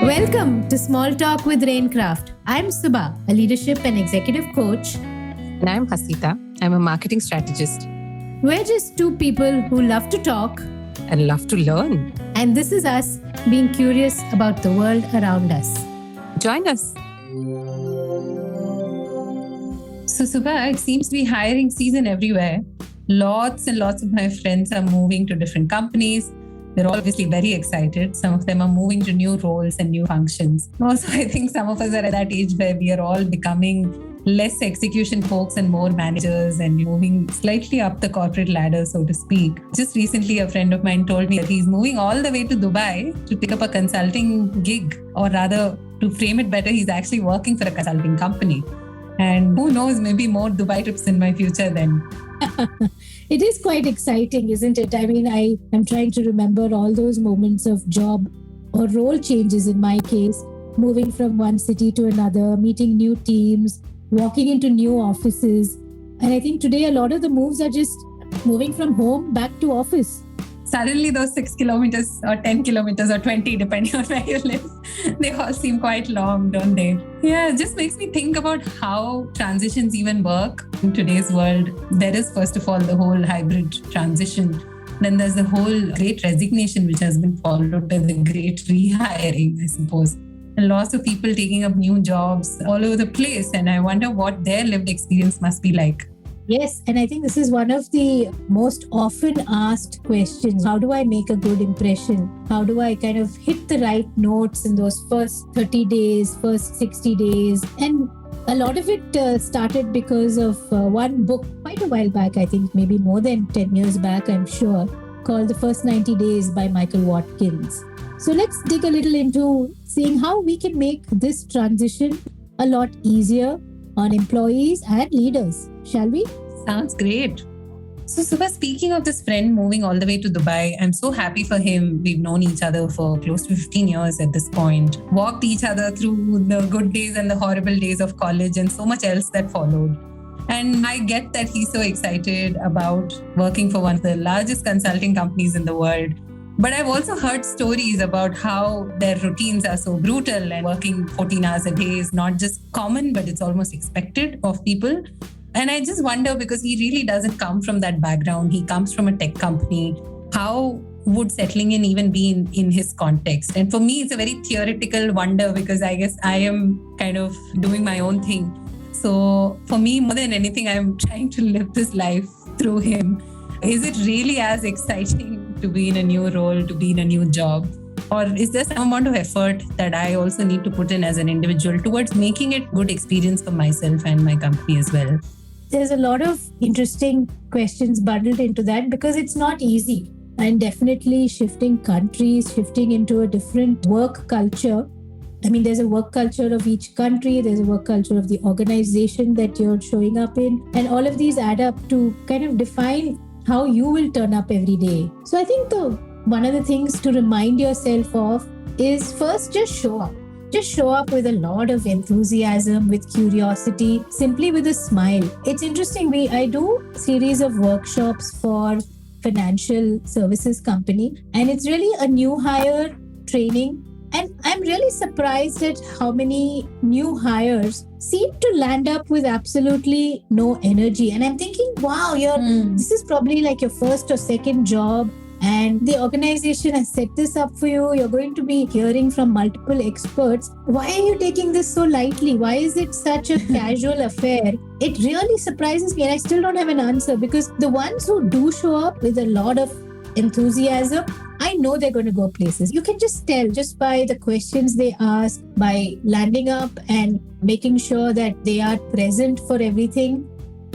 Welcome to Small Talk with RainKraft. I'm Subha, a leadership and executive coach. And I'm Hasita. I'm a marketing strategist. We're just two people who love to talk and love to learn. And this is us being curious about the world around us. Join us. So Subha, it seems to be hiring season everywhere. Lots and lots of my friends are moving to different companies. They're all obviously very excited. Some of them are moving to new roles and new functions. Also, I think some of us are at that age where we are all becoming less execution folks and more managers and moving slightly up the corporate ladder, so to speak. Just recently, a friend of mine told me that he's moving all the way to Dubai to pick up a consulting gig, or rather, to frame it better, he's actually working for a consulting company. And who knows, maybe more Dubai trips in my future then. It is quite exciting, isn't it? I mean, I am trying to remember all those moments of job or role changes in my case, moving from one city to another, meeting new teams, walking into new offices. And I think today a lot of the moves are just moving from home back to office. Suddenly those 6 kilometers or 10 kilometers or 20, depending on where you live, they all seem quite long, don't they? Yeah, it just makes me think about how transitions even work in today's world. There is, first of all, the whole hybrid transition. Then there's the whole great resignation, which has been followed by the great rehiring, I suppose. And lots of people taking up new jobs all over the place. And I wonder what their lived experience must be like. Yes, and I think this is one of the most often asked questions. How do I make a good impression? How do I kind of hit the right notes in those first 30 days, first 60 days? And a lot of it started because of one book quite a while back, I think maybe more than 10 years back, I'm sure, called The First 90 Days by Michael Watkins. So let's dig a little into seeing how we can make this transition a lot easier on employees and leaders, shall we? Sounds great. So Subha, speaking of this friend moving all the way to Dubai, I'm so happy for him. We've known each other for close to 15 years at this point, walked each other through the good days and the horrible days of college and so much else that followed. And I get that he's so excited about working for one of the largest consulting companies in the world. But I've also heard stories about how their routines are so brutal, and working 14 hours a day is not just common, but it's almost expected of people. And I just wonder, because he really doesn't come from that background. He comes from a tech company. How would settling in even be in his context? And for me, it's a very theoretical wonder, because I guess I am kind of doing my own thing. So for me, more than anything, I'm trying to live this life through him. Is it really as exciting to be in a new role, to be in a new job? Or is there some amount of effort that I also need to put in as an individual towards making it a good experience for myself and my company as well? There's a lot of interesting questions bundled into that, because it's not easy. And definitely shifting countries, shifting into a different work culture. I mean, there's a work culture of each country, there's a work culture of the organization that you're showing up in. And all of these add up to kind of define how you will turn up every day. So I think one of the things to remind yourself of is first just show up. Just show up with a lot of enthusiasm, with curiosity, simply with a smile. It's interesting, I do a series of workshops for financial services company, and it's really a new hire training. And I'm really surprised at how many new hires seem to land up with absolutely no energy. And I'm thinking, wow, this is probably like your first or second job. And the organization has set this up for you. You're going to be hearing from multiple experts. Why are you taking this so lightly? Why is it such a casual affair? It really surprises me. And I still don't have an answer, because the ones who do show up with a lot of enthusiasm, I know they're going to go places. You can just tell just by the questions they ask, by landing up and making sure that they are present for everything.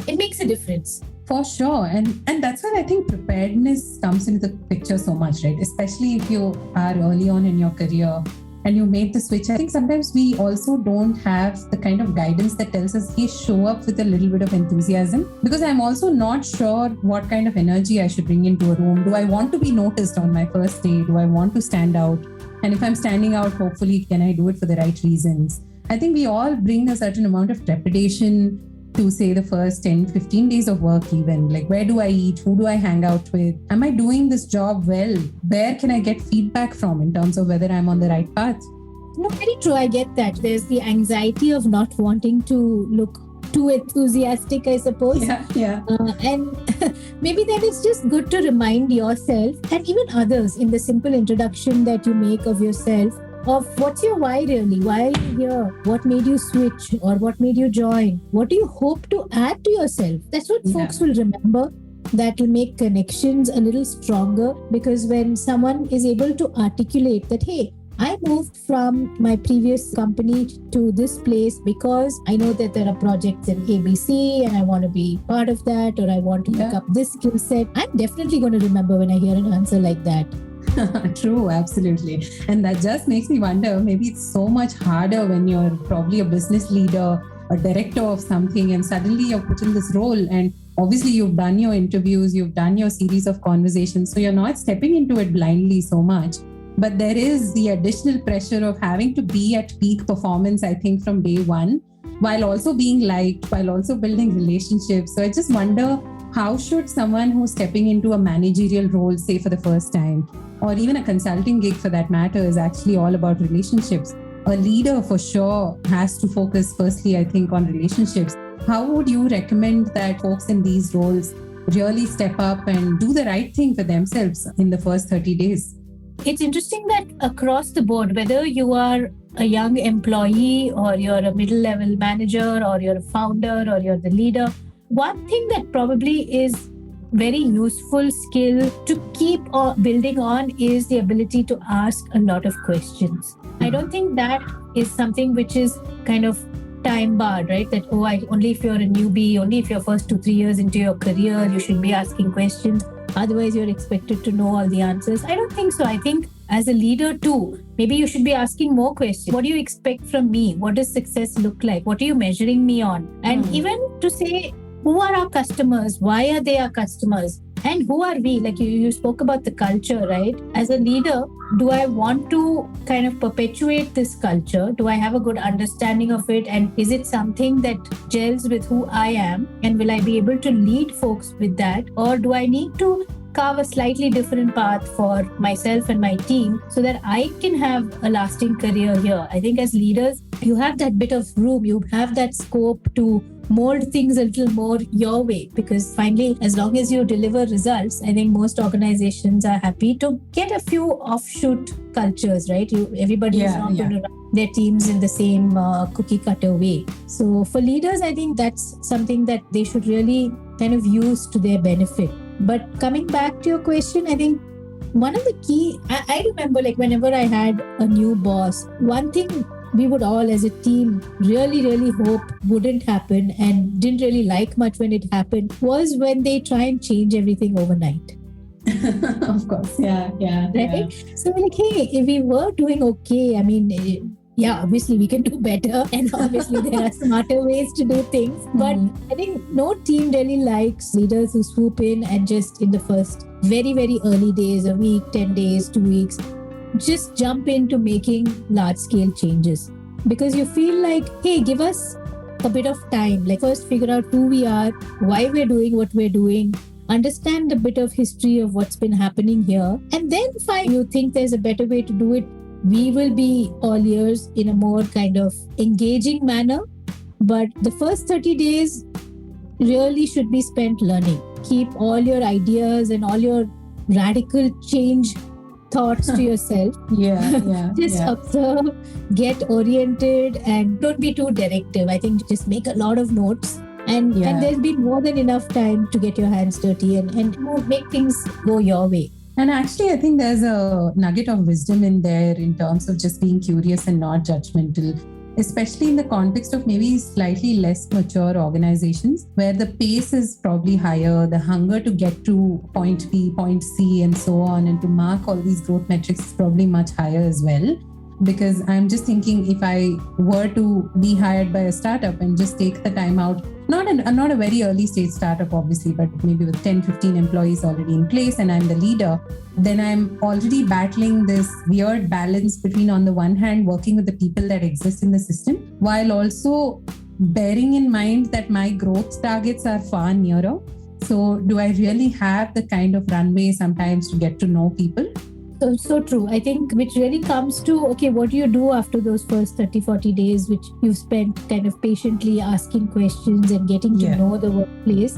It makes a difference. For sure. And that's where I think preparedness comes into the picture so much, right? Especially if you are early on in your career and you made the switch. I think sometimes we also don't have the kind of guidance that tells us, hey, show up with a little bit of enthusiasm. Because I'm also not sure what kind of energy I should bring into a room. Do I want to be noticed on my first day? Do I want to stand out? And if I'm standing out, hopefully, can I do it for the right reasons? I think we all bring a certain amount of trepidation to say the first 10, 15 days of work even. Like, where do I eat? Who do I hang out with? Am I doing this job well? Where can I get feedback from in terms of whether I'm on the right path? No, very true. I get that. There's the anxiety of not wanting to look too enthusiastic, I suppose. Yeah. And maybe then it's just good to remind yourself and even others in the simple introduction that you make of yourself of what's your why really? Why are you here? What made you switch or what made you join? What do you hope to add to yourself? That's what folks will remember. That will make connections a little stronger, because when someone is able to articulate that, hey, I moved from my previous company to this place because I know that there are projects in ABC and I want to be part of that, or I want to pick up this skill set. I'm definitely going to remember when I hear an answer like that. True, absolutely. And that just makes me wonder, maybe it's so much harder when you're probably a business leader, a director of something, and suddenly you're put in this role. And obviously you've done your interviews, you've done your series of conversations, so you're not stepping into it blindly so much. But there is the additional pressure of having to be at peak performance, I think, from day one, while also being liked, while also building relationships. So I just wonder, how should someone who's stepping into a managerial role, say for the first time, or even a consulting gig for that matter, is actually all about relationships. A leader for sure has to focus firstly, I think, on relationships. How would you recommend that folks in these roles really step up and do the right thing for themselves in the first 30 days? It's interesting that across the board, whether you are a young employee or you're a middle-level manager or you're a founder or you're the leader, one thing that probably is very useful skill to keep building on is the ability to ask a lot of questions. I don't think that is something which is kind of time barred, right? That, only if you're a newbie, only if you're first 2-3 years into your career, you should be asking questions. Otherwise, you're expected to know all the answers. I don't think so. I think as a leader too, maybe you should be asking more questions. What do you expect from me? What does success look like? What are you measuring me on? And even to say, who are our customers? Why are they our customers? And who are we? Like you spoke about the culture, right? As a leader, do I want to kind of perpetuate this culture? Do I have a good understanding of it? And is it something that gels with who I am? And will I be able to lead folks with that? Or do I need to carve a slightly different path for myself and my team so that I can have a lasting career here? I think as leaders, you have that bit of room, you have that scope to mold things a little more your way, because finally, as long as you deliver results, I think most organizations are happy to get a few offshoot cultures, right? Everybody is not going to run their teams in the same cookie cutter way. So for leaders, I think that's something that they should really kind of use to their benefit. But coming back to your question, I think one of the key, I remember like whenever I had a new boss, one thing we would all as a team really hope wouldn't happen and didn't really like much when it happened was when they try and change everything overnight. Of course, yeah. Right? So like, hey, if we were doing okay, I mean, obviously we can do better, and obviously there are smarter ways to do things. But I think no team really likes leaders who swoop in and just in the first very early days, a week, 10 days, 2 weeks, just jump into making large-scale changes, because you feel like, hey, give us a bit of time. Like first figure out who we are, why we're doing what we're doing, understand a bit of history of what's been happening here, and then if you think there's a better way to do it, we will be all ears in a more kind of engaging manner. But the first 30 days really should be spent learning. Keep all your ideas and all your radical change thoughts to yourself. Just observe, get oriented, and don't be too directive. I think just make a lot of notes, and there'll be more than enough time to get your hands dirty and make things go your way. And actually, I think there's a nugget of wisdom in there in terms of just being curious and not judgmental, especially in the context of maybe slightly less mature organizations where the pace is probably higher, the hunger to get to point B, point C, and so on, and to mark all these growth metrics is probably much higher as well. Because I'm just thinking, if I were to be hired by a startup and just take the time out, not a very early stage startup obviously, but maybe with 10-15 employees already in place and I'm the leader, then I'm already battling this weird balance between, on the one hand, working with the people that exist in the system, while also bearing in mind that my growth targets are far nearer. So do I really have the kind of runway sometimes to get to know people? So true. I think which really comes to, okay, what do you do after those first 30, 40 days, which you've spent kind of patiently asking questions and getting to know the workplace?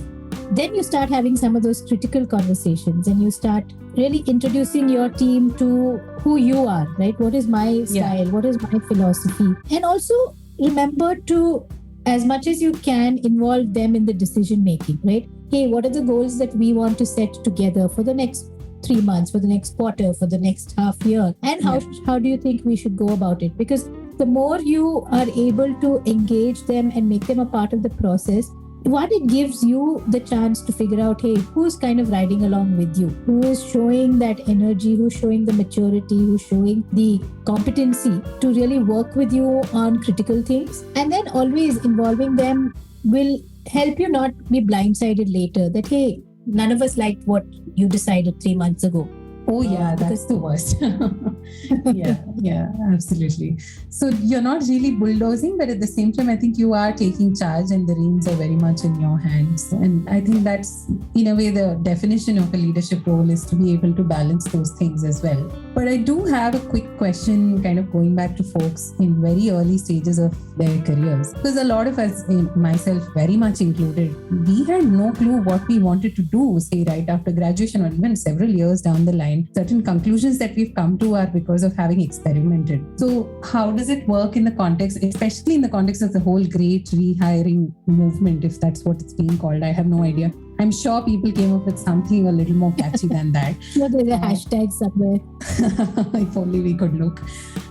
Then you start having some of those critical conversations and you start really introducing your team to who you are, right? What is my style? What is my philosophy? And also remember to, as much as you can, involve them in the decision making, right? Hey, what are the goals that we want to set together for the next 3 months, for the next quarter, for the next half year? And how do you think we should go about it? Because the more you are able to engage them and make them a part of the process, what it gives you the chance to figure out, hey, who's kind of riding along with you, who is showing that energy, who's showing the maturity, who's showing the competency to really work with you on critical things. And then always involving them will help you not be blindsided later that, hey, none of us liked what you decided 3 months ago. Oh yeah, that's the worst. yeah, absolutely. So you're not really bulldozing, but at the same time, I think you are taking charge and the reins are very much in your hands. And I think that's, in a way, the definition of a leadership role is to be able to balance those things as well. But I do have a quick question, kind of going back to folks in very early stages of their careers. Because a lot of us, myself very much included, we had no clue what we wanted to do, say right after graduation or even several years down the line. Certain conclusions that we've come to are because of having experimented. So how does it work in the context, especially in the context of the whole great rehiring movement, if that's what it's being called? I have no idea. I'm sure people came up with something a little more catchy than that. Sure, there's a hashtag somewhere. If only we could look.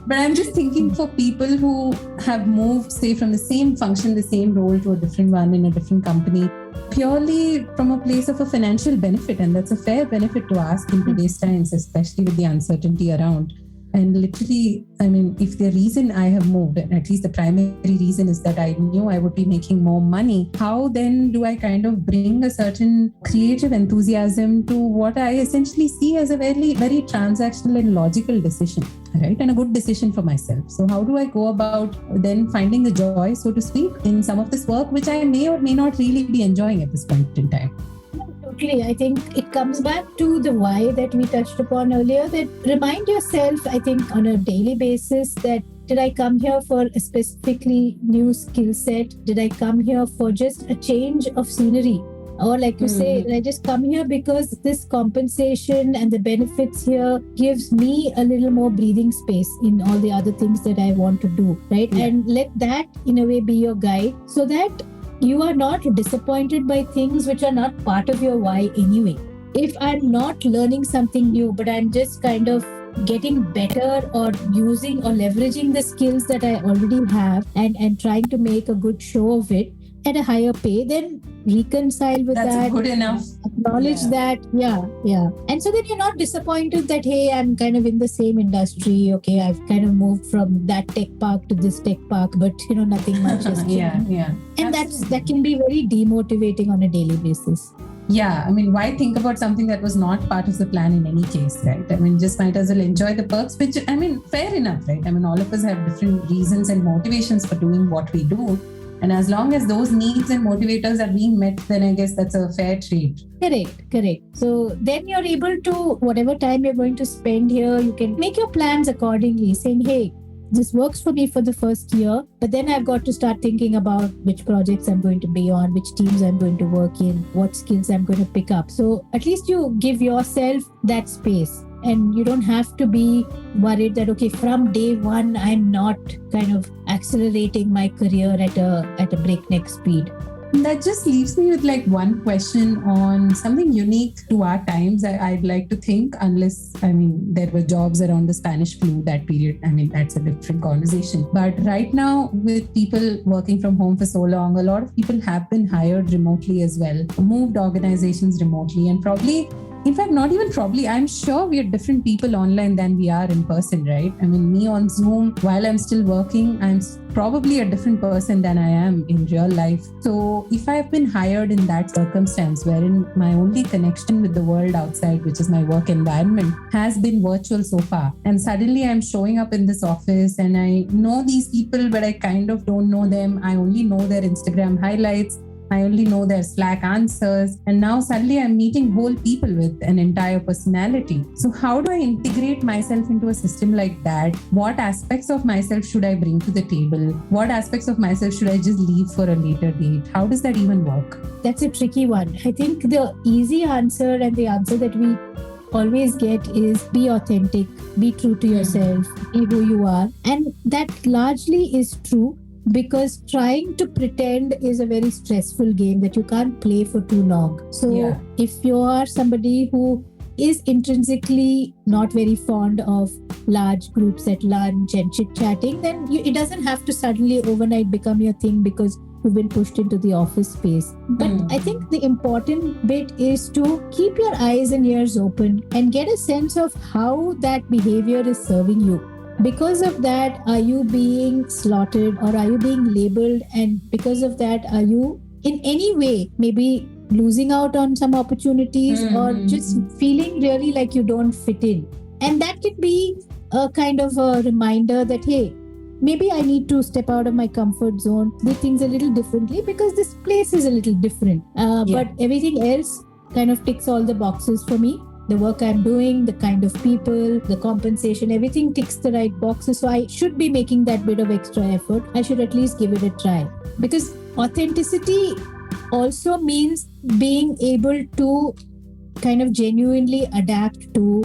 But I'm just thinking for people who have moved, say, from the same function, the same role to a different one in a different company, purely from a place of a financial benefit. And that's a fair benefit to ask in today's times, especially with the uncertainty around. And literally, I mean, if the reason I have moved, at least the primary reason is that I knew I would be making more money, how then do I kind of bring a certain creative enthusiasm to what I essentially see as a very, very transactional and logical decision, right? And a good decision for myself. So how do I go about then finding the joy, so to speak, in some of this work, which I may or may not really be enjoying at this point in time? Totally. I think it comes back to the why that we touched upon earlier, that remind yourself, I think, on a daily basis that, did I come here for a specifically new skill set? Did I come here for just a change of scenery? Or like you say, did I just come here because this compensation and the benefits here gives me a little more breathing space in all the other things that I want to do, right? Yeah. And let that in a way be your guide so that you are not disappointed by things which are not part of your why anyway. If I'm not learning something new, but I'm just kind of getting better or using or leveraging the skills that I already have and trying to make a good show of it at a higher pay, then reconcile with that. That's good enough. Acknowledge that. Yeah. And so then you're not disappointed that, hey, I'm kind of in the same industry. Okay, I've kind of moved from that tech park to this tech park, but nothing much has changed. Yeah. And that can be very demotivating on a daily basis. Yeah, I mean, why think about something that was not part of the plan in any case, right? I mean, just might as well enjoy the perks, which, I mean, fair enough, right? I mean, all of us have different reasons and motivations for doing what we do. And as long as those needs and motivators are being met, then I guess that's a fair trade. Correct. So then you're able to, whatever time you're going to spend here, you can make your plans accordingly, saying, hey, this works for me for the first year, but then I've got to start thinking about which projects I'm going to be on, which teams I'm going to work in, what skills I'm going to pick up. So at least you give yourself that space. And you don't have to be worried that, okay, from day one, I'm not kind of accelerating my career at a breakneck speed. That just leaves me with like one question on something unique to our times. I'd like to think, unless, I mean, there were jobs around the Spanish flu that period. I mean, that's a different conversation. But right now, with people working from home for so long, a lot of people have been hired remotely as well, moved organizations remotely, and probably, in fact, not even probably, I'm sure we are different people online than we are in person, right? I mean, me on Zoom, while I'm still working, I'm probably a different person than I am in real life. So if I've been hired in that circumstance wherein my only connection with the world outside, which is my work environment, has been virtual so far, and suddenly I'm showing up in this office and I know these people, but I kind of don't know them. I only know their Instagram highlights. I only know their Slack answers. And now suddenly I'm meeting whole people with an entire personality. So how do I integrate myself into a system like that? What aspects of myself should I bring to the table? What aspects of myself should I just leave for a later date? How does that even work? That's a tricky one. I think the easy answer and the answer that we always get is be authentic, be true to yourself, be who you are. And that largely is true, because trying to pretend is a very stressful game that you can't play for too long. So if you are somebody who is intrinsically not very fond of large groups at lunch and chit-chatting, then it doesn't have to suddenly overnight become your thing because you've been pushed into the office space. But I think the important bit is to keep your eyes and ears open and get a sense of how that behavior is serving you. Because of that, are you being slaughtered or are you being labeled? And because of that, are you in any way maybe losing out on some opportunities or just feeling really like you don't fit in? And that can be a kind of a reminder that, hey, maybe I need to step out of my comfort zone, do things a little differently because this place is a little different. But everything else kind of ticks all the boxes for me. The work I'm doing, the kind of people, the compensation, everything ticks the right boxes. So I should be making that bit of extra effort. I should at least give it a try. Because authenticity also means being able to kind of genuinely adapt to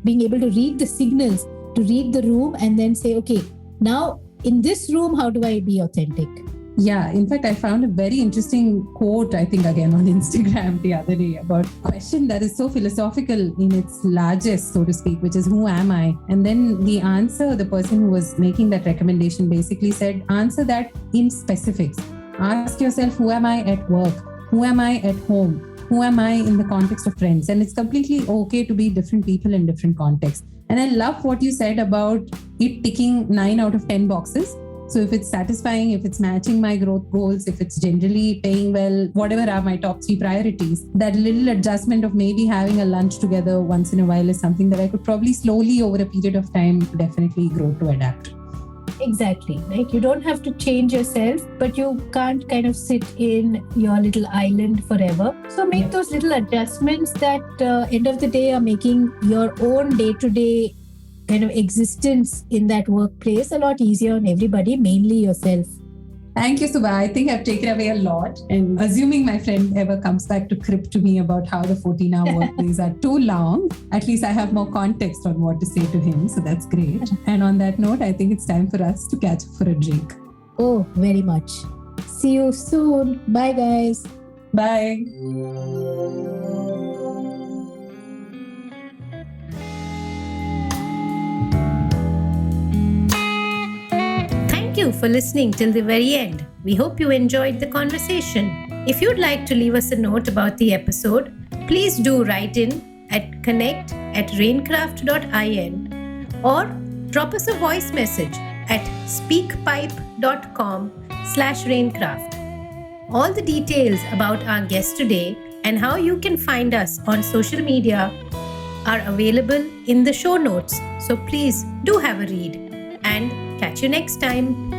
being able to read the signals, to read the room and then say, okay, now in this room, how do I be authentic? Yeah, in fact, I found a very interesting quote, I think again on Instagram the other day, about a question that is so philosophical in its largest, so to speak, which is who am I? And then the answer, the person who was making that recommendation basically said, answer that in specifics. Ask yourself, who am I at work? Who am I at home? Who am I in the context of friends? And it's completely okay to be different people in different contexts. And I love what you said about it ticking 9 out of 10 boxes. So if it's satisfying, if it's matching my growth goals, if it's generally paying well, whatever are my top 3 priorities, that little adjustment of maybe having a lunch together once in a while is something that I could probably slowly over a period of time definitely grow to adapt. Exactly. Like you don't have to change yourself, but you can't kind of sit in your little island forever. So make those little adjustments that end of the day are making your own day-to-day kind of existence in that workplace a lot easier on everybody, mainly yourself. Thank you, Subha. I think I've taken away a lot. And assuming my friend ever comes back to crib to me about how the 14-hour work days are too long, at least I have more context on what to say to him. So that's great. And on that note, I think it's time for us to catch up for a drink. Oh, very much. See you soon. Bye, guys. Bye. Thank you for listening till the very end. We hope you enjoyed the conversation. If you'd like to leave us a note about the episode, please do write in at connect@raincraft.in or drop us a voice message at speakpipe.com/raincraft. All the details about our guest today and how you can find us on social media are available in the show notes. So please do have a read and catch you next time.